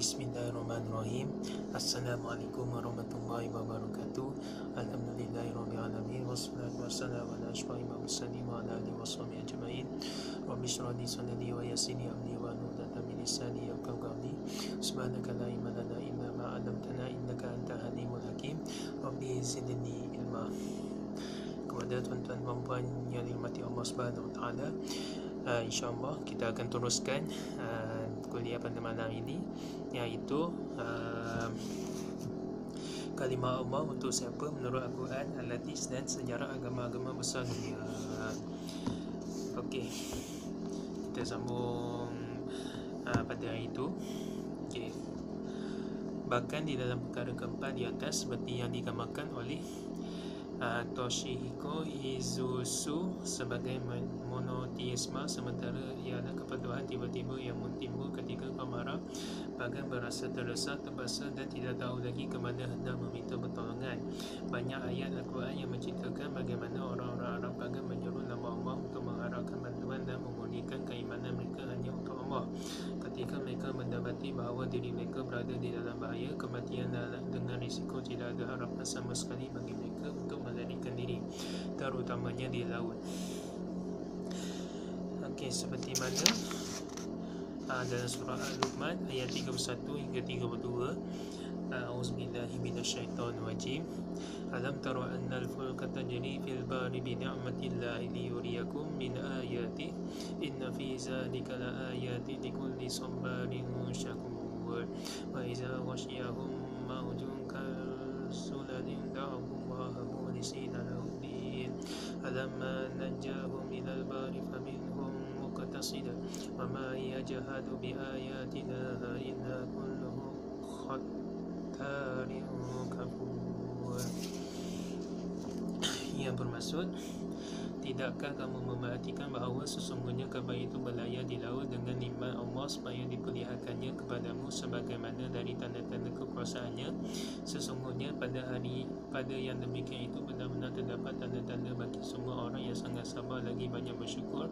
Bismillahirrahmanirrahim. Assalamualaikum warahmatullahi wabarakatuh. Alhamdulillahirrahmanirrahim. Wassalatu wassalamu ala asyrafil mursalin wa ala alihi washabihi ajma'in. Rabbi shrah li sadri wa yassir li amri wa hlul 'uqdatam min lisani yafqahu qawli. Subhanaka la ilma lana illa ma 'allamtana innaka antal alimul hakim. Rabbi zidni ilma. Kepada tuan-tuan dan puan yang dirahmati Allah Subhanahu wa taala, insya-Allah kita akan teruskan kuliah pada malam ini, iaitu kalimah Allah untuk siapa menurut Al-Quran, Al-Hadis dan sejarah agama-agama besar dunia. Okey, kita sambung pada hari itu. Okey, bahkan di dalam perkara keempat di atas, seperti yang digambarkan oleh Toshihiko Izusu sebagai monoteisme, sementara ialah kepaduan tiba-tiba yang timbul ketika kau marah, bahkan berasa terdesak, terpaksa dan tidak tahu lagi ke mana hendak meminta pertolongan. Banyak ayat Al-Quran yang menceritakan bagaimana orang-orang Arab bahkan menyuruh nama Allah untuk mengharapkan bantuan dan memurnikan keimanan mereka hanya untuk Allah. Ketika mereka mendapati bahawa diri mereka berada di dalam bahaya kematian dengan risiko tidak ada harapan sama sekali bagi mereka untuk melarikan diri, terutamanya di laut. Okey, seperti mana dalam surah Al-Luqman ayat 31 hingga 32. A'udzubillahi minasyaitonir rajim. Alam tara annal fulka tajri fil bahri bi ni'matillahi liyuriyakum min ayatihi inna fi zalika laayatin likulli sabarin syakur. Wa idza ghasyiyahum mawjun kasulalin da'u Allaha mukhlisina lahu-d-din alamma najjahum ilal bahri faminhum muqtasidun wa ma yajhadu bi ayatina illa kullu khattarin kafur. Yang bermaksud, tidakkah kamu memerhatikan bahawa sesungguhnya kapal itu berlayar di laut dengan nikmat Allah supaya diperlihatkannya kepadamu sebagaimana dari tanda-tanda kekuasaannya? Sesungguhnya pada yang demikian itu benar-benar terdapat tanda-tanda bagi semua orang yang sangat sabar lagi banyak bersyukur.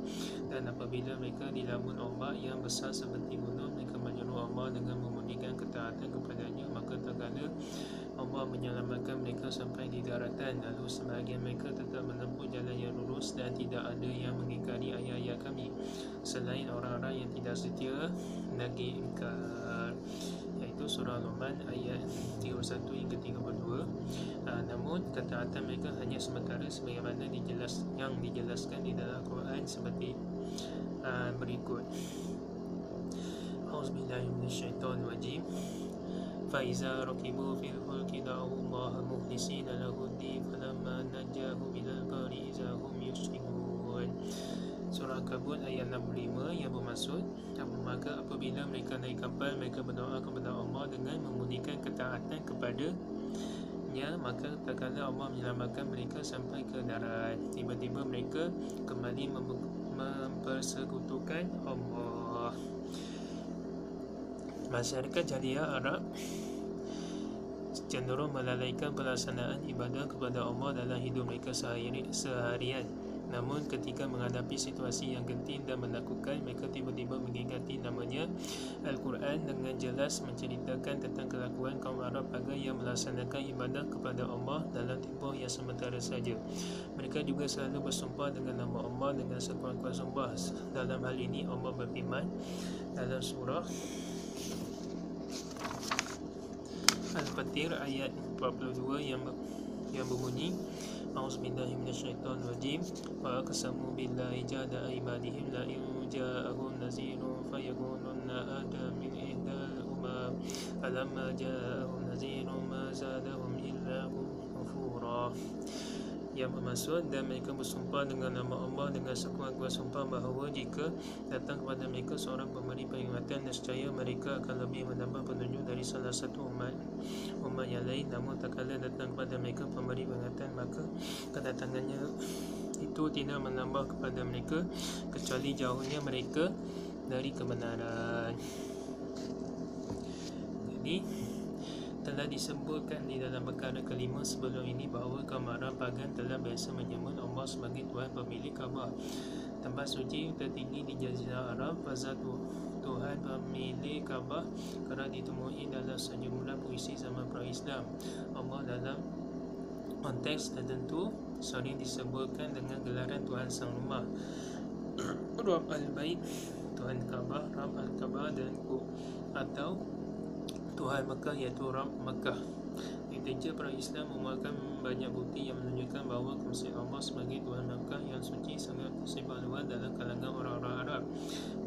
Dan apabila mereka dilamun ombak yang besar seperti gunung, mereka menyuruh Allah dengan memurnikan ketaatan kepadanya, maka terkala Allah menyelamatkan mereka sampai di daratan. Lalu sebahagian mereka tetap menempuh jalan yang lurus dan tidak ada yang mengingkari ayat-ayat kami selain orang-orang yang tidak setia lagi ingkar. Iaitu surah Al-Luqman ayat 31 hingga 32. Namun ketaatan mereka hanya sementara, sebagaimana yang dijelaskan di dalam Al-Quran seperti berikut. A'udzubillahi minasyaitonirrajim. فَإِذَا رَكِبُوا فِي الْفُلْكِ دَعَوُا اللَّهَ مُخْلِصِينَ لَهُ الدِّينَ فَلَمَّا نَجَّاهُمْ إِلَى الْبَرِّ إِذَا هُمْ يُشْرِكُونَ. Surah Kabut ayat 65 yang bermaksud, maka apabila mereka naik kapal, mereka berdoa kepada Allah dengan memurnikan ketaatan kepadanya, maka terkala Allah menyelamatkan mereka sampai ke darat, tiba-tiba mereka kembali mempersekutukan Allah. Masyarakat jahiliah Arab cenderung melalaikan pelaksanaan ibadah kepada Allah dalam hidup mereka seharian. Namun ketika menghadapi situasi yang genting dan menakutkan, mereka tiba-tiba mengingati namanya. Al-Quran dengan jelas menceritakan tentang kelakuan kaum Arab agar yang melaksanakan ibadah kepada Allah dalam tempoh yang sementara saja. Mereka juga selalu bersumpah dengan nama Allah dengan sekuat-kuat sumpah. Dalam hal ini Allah berfirman dalam surah Al-Fatir ayat 42 yang berbunyi, A'udzubillahi minasyaitonirrajim. Wa aqsamu billahi jahda aymanihim la in ja'ahum nazirun fayakununna ada min ihdal umam falamma ja'ahum nazirun ma zadahum illa kufura. Yang bermaksud, dan mereka bersumpah dengan nama Allah dengan sekuat-kuat sumpah bahawa jika datang kepada mereka seorang pemberi peringatan, nescaya mereka akan lebih mendapat petunjuk dari salah satu umat yang lain. Namun tak kala datang kepada mereka pemberi peringatan, maka kedatangannya itu tidak menambah kepada mereka kecuali jauhnya mereka dari kebenaran. Jadi telah disebutkan di dalam perkara kelima sebelum ini bahawa kaum Arab pagan telah biasa menyebut Allah sebagai Tuhan pemilik Kaabah, tempat suci tertinggi di Jazirah Arab. Fazat Tuhan pemilik Kaabah kerap ditemui dalam sejumlah puisi zaman pra-Islam. Allah dalam konteks tertentu sering disebutkan dengan gelaran Tuhan Sang Rumah, Rabb Al-Bait, Tuhan Kaabah, Rabb Al-Kaabah, dan atau Tuhan Mekah, iaitu Rabb Mekah. Literatur pra-Islam memuatkan banyak bukti yang menunjukkan bahawa konsep Allah sebagai Tuhan Mekah yang suci sangat tersebar luas dalam kalangan orang-orang Arab.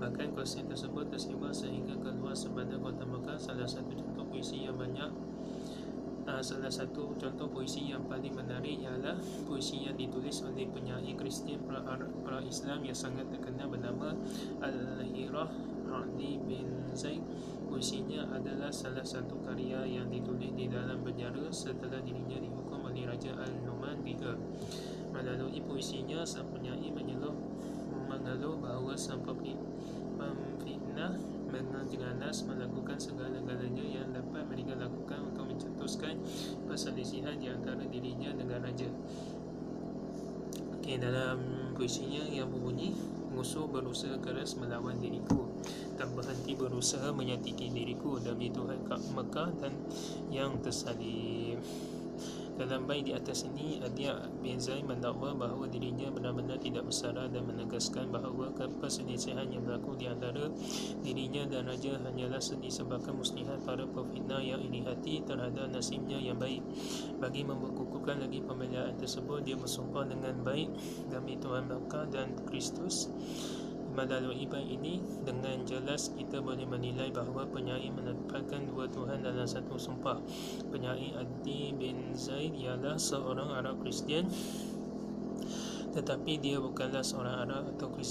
Bahkan konsep tersebut tersebar sehingga keluar sebarang kota Mekah. Salah satu contoh puisi yang paling menarik ialah puisi yang ditulis oleh penyair Kristian pra-Islam yang sangat terkenal bernama Al-Hirah Ali bin Zaid. Puisinya adalah salah satu karya yang ditulis di dalam penjara setelah dirinya dihukum oleh Raja Al-Numan III. Melalui puisinya, sang penyair mengeluh bahawa sang pemfitnah ganas melakukan segala-galanya yang dapat mereka lakukan untuk mencetuskan perselisihan di antara dirinya dengan raja. Dalam puisinya yang berbunyi, musuh berusaha keras melawan diriku, tak berhenti berusaha menyakiti diriku demi Tuhan Mekah dan yang tersalib. Dalam bait di atas ini, Adia bin Zaid mendakwa bahawa dirinya benar-benar tidak bersalah dan menegaskan bahawa perselisihan yang berlaku di antara dirinya dan raja hanyalah disebabkan muslihat para pefitnah yang iri hati terhadap nasibnya yang baik. Bagi memperkukuhkan lagi pembelaan tersebut, dia bersumpah dengan baik demi Tuhan Mekah dan Kristus. Melalui bait ini, dengan jelas kita boleh menilai bahawa penyair menetapkan dua Tuhan dalam satu sumpah. Penyair Adi bin Zaid ialah seorang Arab Kristian, tetapi dia bukanlah seorang Arab atau Kristian